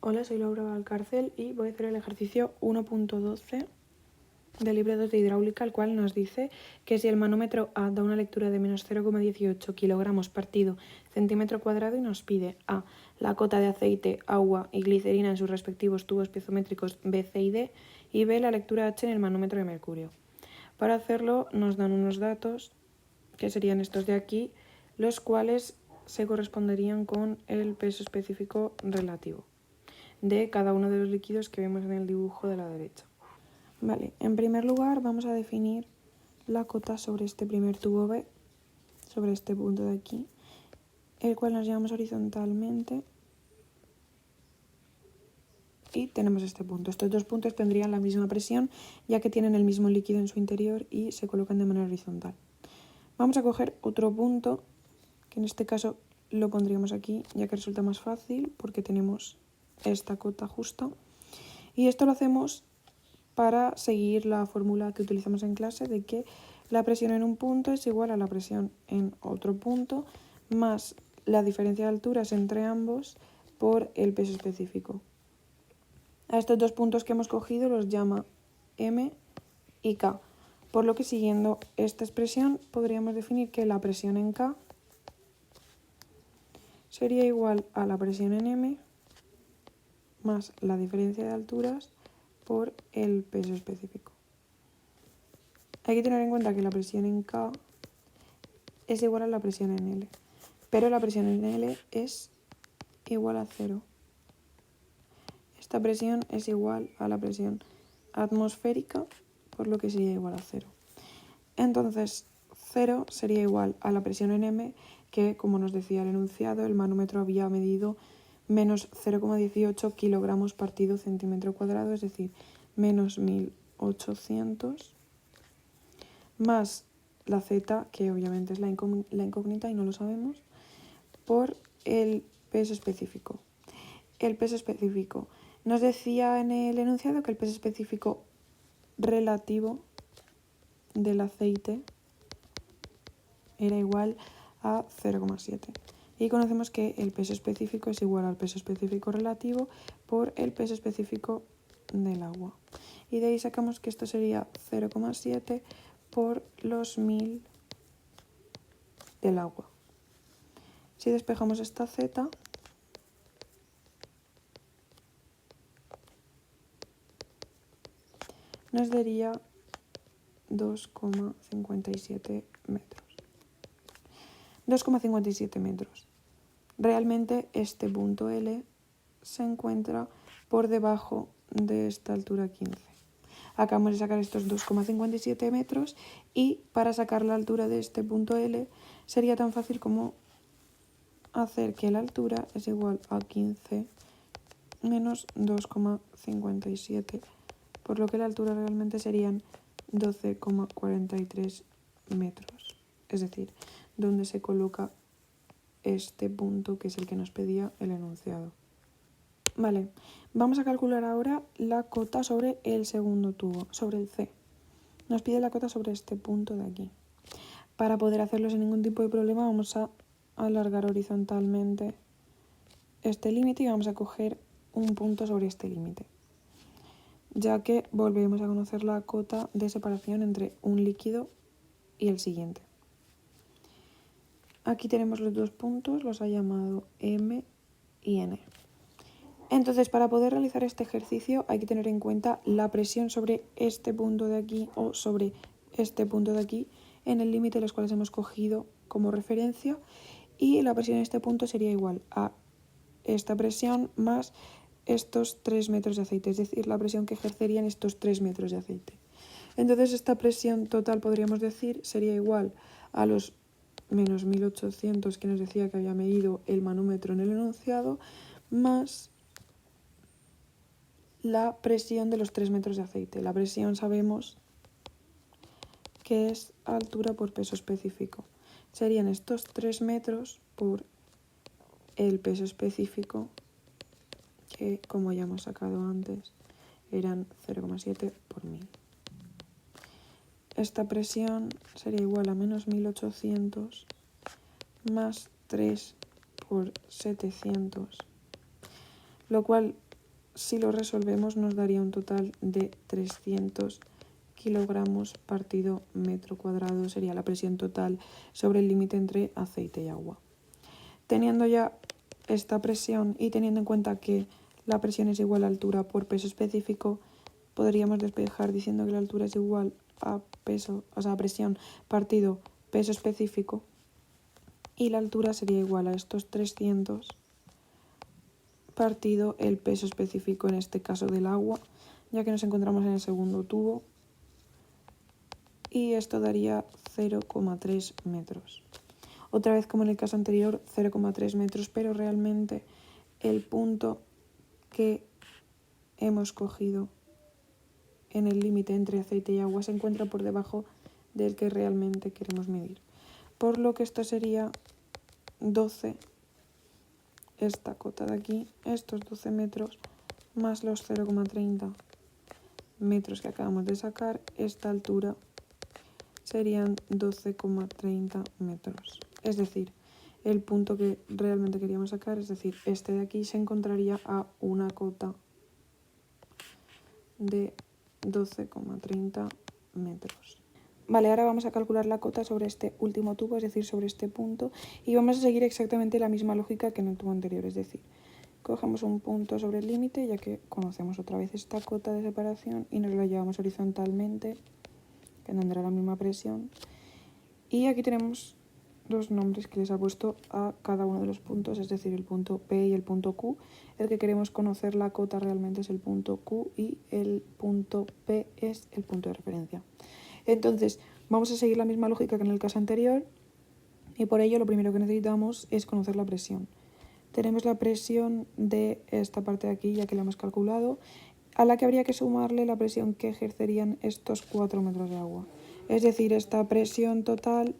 Hola, soy Laura Valcárcel y voy a hacer el ejercicio 1.12 del libro 2 de hidráulica, el cual nos dice que si el manómetro A da una lectura de menos 0,18 kilogramos partido centímetro cuadrado y nos pide A, la cota de aceite, agua y glicerina en sus respectivos tubos piezométricos B, C y D, y B, la lectura H en el manómetro de mercurio. Para hacerlo nos dan unos datos que serían estos de aquí, los cuales se corresponderían con el peso específico relativo de cada uno de los líquidos que vemos en el dibujo de la derecha. Vale, en primer lugar vamos a definir la cota sobre este primer tubo B, sobre este punto de aquí, el cual nos llevamos horizontalmente y tenemos este punto. Estos dos puntos tendrían la misma presión ya que tienen el mismo líquido en su interior y se colocan de manera horizontal. Vamos a coger otro punto, que en este caso lo pondríamos aquí ya que resulta más fácil porque tenemos esta cota justo. Y esto lo hacemos para seguir la fórmula que utilizamos en clase de que la presión en un punto es igual a la presión en otro punto más la diferencia de alturas entre ambos por el peso específico. A estos dos puntos que hemos cogido los llama M y K, por lo que siguiendo esta expresión podríamos definir que la presión en K sería igual a la presión en M más la diferencia de alturas por el peso específico. Hay que tener en cuenta que la presión en K es igual a la presión en L, pero la presión en L es igual a 0. Esta presión es igual a la presión atmosférica, por lo que sería igual a 0. Entonces, 0 sería igual a la presión en M, que, como nos decía el enunciado, el manómetro había medido menos 0,18 kilogramos partido centímetro cuadrado, es decir, menos 1800, más la Z, que obviamente es la incógnita y no lo sabemos, por el peso específico. El peso específico. Nos decía en el enunciado que el peso específico relativo del aceite era igual a 0,7. Y conocemos que el peso específico es igual al peso específico relativo por el peso específico del agua. Y de ahí sacamos que esto sería 0,7 por los 1000 del agua. Si despejamos esta Z, nos daría 2,57 metros. 2,57 metros. Realmente este punto L se encuentra por debajo de esta altura 15. Acabamos de sacar estos 2,57 metros y para sacar la altura de este punto L sería tan fácil como hacer que la altura es igual a 15 menos 2,57, por lo que la altura realmente serían 12,43 metros. Es decir, donde se coloca este punto que es el que nos pedía el enunciado. Vale, vamos a calcular ahora la cota sobre el segundo tubo, sobre el C. Nos pide la cota sobre este punto de aquí. Para poder hacerlo sin ningún tipo de problema vamos a alargar horizontalmente este límite y vamos a coger un punto sobre este límite, ya que volvemos a conocer la cota de separación entre un líquido y el siguiente. Aquí tenemos los dos puntos, los ha llamado M y N. Entonces, para poder realizar este ejercicio hay que tener en cuenta la presión sobre este punto de aquí o sobre este punto de aquí en el límite de los cuales hemos cogido como referencia, y la presión en este punto sería igual a esta presión más estos 3 metros de aceite, es decir, la presión que ejercerían estos 3 metros de aceite. Entonces, esta presión total, podríamos decir, sería igual a los menos 1800 que nos decía que había medido el manómetro en el enunciado, más la presión de los 3 metros de aceite. La presión sabemos que es altura por peso específico. Serían estos 3 metros por el peso específico, que como ya hemos sacado antes, eran 0,7 por 1000. Esta presión sería igual a menos 1800 más 3 por 700, lo cual si lo resolvemos nos daría un total de 300 kilogramos partido metro cuadrado, sería la presión total sobre el límite entre aceite y agua. Teniendo ya esta presión y teniendo en cuenta que la presión es igual a altura por peso específico, podríamos despejar diciendo que la altura es igual a peso, o sea, a presión partido peso específico, y la altura sería igual a estos 300 partido el peso específico, en este caso del agua, ya que nos encontramos en el segundo tubo, y esto daría 0,3 metros. Otra vez, como en el caso anterior, 0,3 metros, pero realmente el punto que hemos cogido en el límite entre aceite y agua se encuentra por debajo del que realmente queremos medir. Por lo que esto sería 12, esta cota de aquí, estos 12 metros, más los 0,30 metros que acabamos de sacar, esta altura serían 12,30 metros. Es decir, el punto que realmente queríamos sacar, es decir, este de aquí, se encontraría a una cota de 12,30 metros. Vale, ahora vamos a calcular la cota sobre este último tubo, es decir, sobre este punto, y vamos a seguir exactamente la misma lógica que en el tubo anterior, es decir, cogemos un punto sobre el límite, ya que conocemos otra vez esta cota de separación, y nos la llevamos horizontalmente, que tendrá la misma presión, y aquí tenemos los nombres que les ha puesto a cada uno de los puntos, es decir, el punto P y el punto Q. El que queremos conocer la cota realmente es el punto Q y el punto P es el punto de referencia. Entonces, vamos a seguir la misma lógica que en el caso anterior, y por ello lo primero que necesitamos es conocer la presión. Tenemos la presión de esta parte de aquí, ya que la hemos calculado, a la que habría que sumarle la presión que ejercerían estos 4 metros de agua. Es decir, esta presión total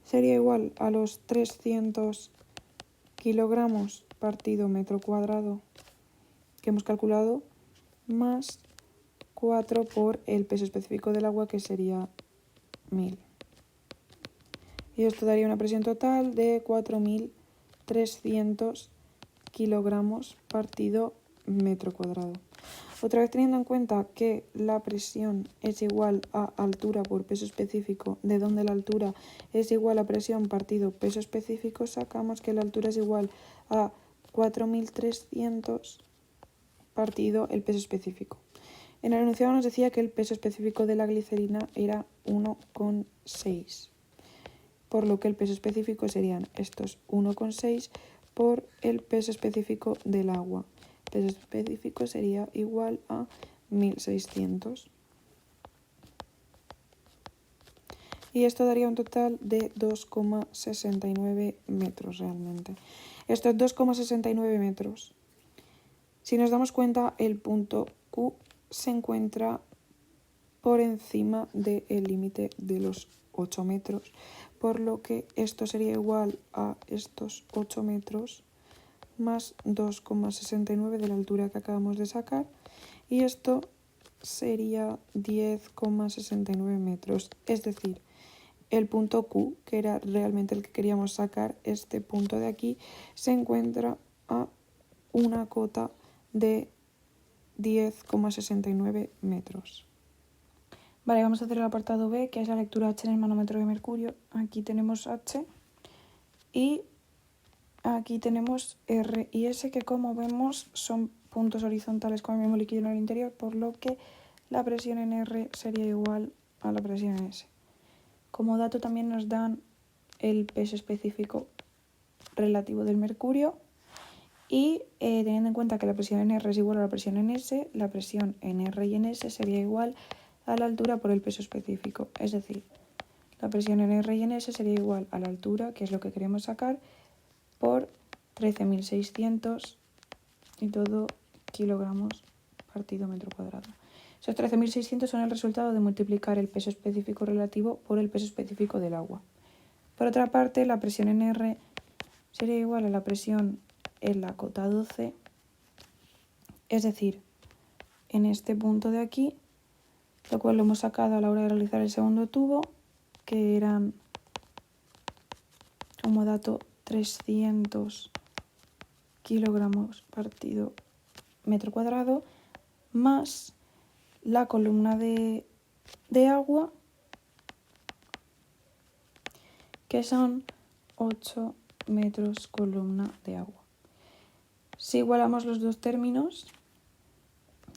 sería igual a los 300 kilogramos partido metro cuadrado que hemos calculado, más 4 por el peso específico del agua, que sería 1000. Y esto daría una presión total de 4300 kilogramos partido metro cuadrado. Otra vez, teniendo en cuenta que la presión es igual a altura por peso específico, de donde la altura es igual a presión partido peso específico, sacamos que la altura es igual a 4300 partido el peso específico. En el enunciado nos decía que el peso específico de la glicerina era 1,6, por lo que el peso específico serían estos 1,6 por el peso específico del agua. El peso específico sería igual a 1600. Y esto daría un total de 2,69 metros realmente. Estos 2,69 metros. Si nos damos cuenta, el punto Q se encuentra por encima del límite de los 8 metros, por lo que esto sería igual a estos 8 metros más 2,69 de la altura que acabamos de sacar, y esto sería 10,69 metros. Es decir, el punto Q, que era realmente el que queríamos sacar, este punto de aquí, se encuentra a una cota de 10,69 metros. Vale, vamos a hacer el apartado B, que es la lectura H en el manómetro de mercurio. Aquí tenemos H y aquí tenemos R y S, que como vemos son puntos horizontales con el mismo líquido en el interior, por lo que la presión en R sería igual a la presión en S. Como dato también nos dan el peso específico relativo del mercurio, y teniendo en cuenta que la presión en R es igual a la presión en S, la presión en R y en S sería igual a la altura por el peso específico. Es decir, la presión en R y en S sería igual a la altura, que es lo que queremos sacar, por 13.600 y todo kilogramos partido metro cuadrado. Esos 13.600 son el resultado de multiplicar el peso específico relativo por el peso específico del agua. Por otra parte, la presión en R sería igual a la presión en la cota 12, es decir, en este punto de aquí, lo cual lo hemos sacado a la hora de realizar el segundo tubo, que eran, como dato, 300 kilogramos partido metro cuadrado más la columna de agua, que son 8 metros columna de agua. Si igualamos los dos términos,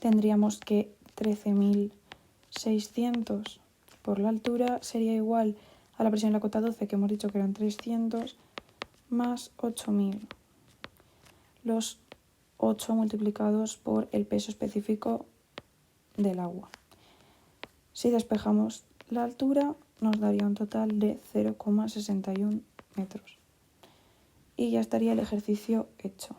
tendríamos que 13.600 por la altura sería igual a la presión en la cota 12, que hemos dicho que eran 300, más 8.000. Los 8 multiplicados por el peso específico del agua. Si despejamos la altura, nos daría un total de 0,61 metros. Y ya estaría el ejercicio hecho.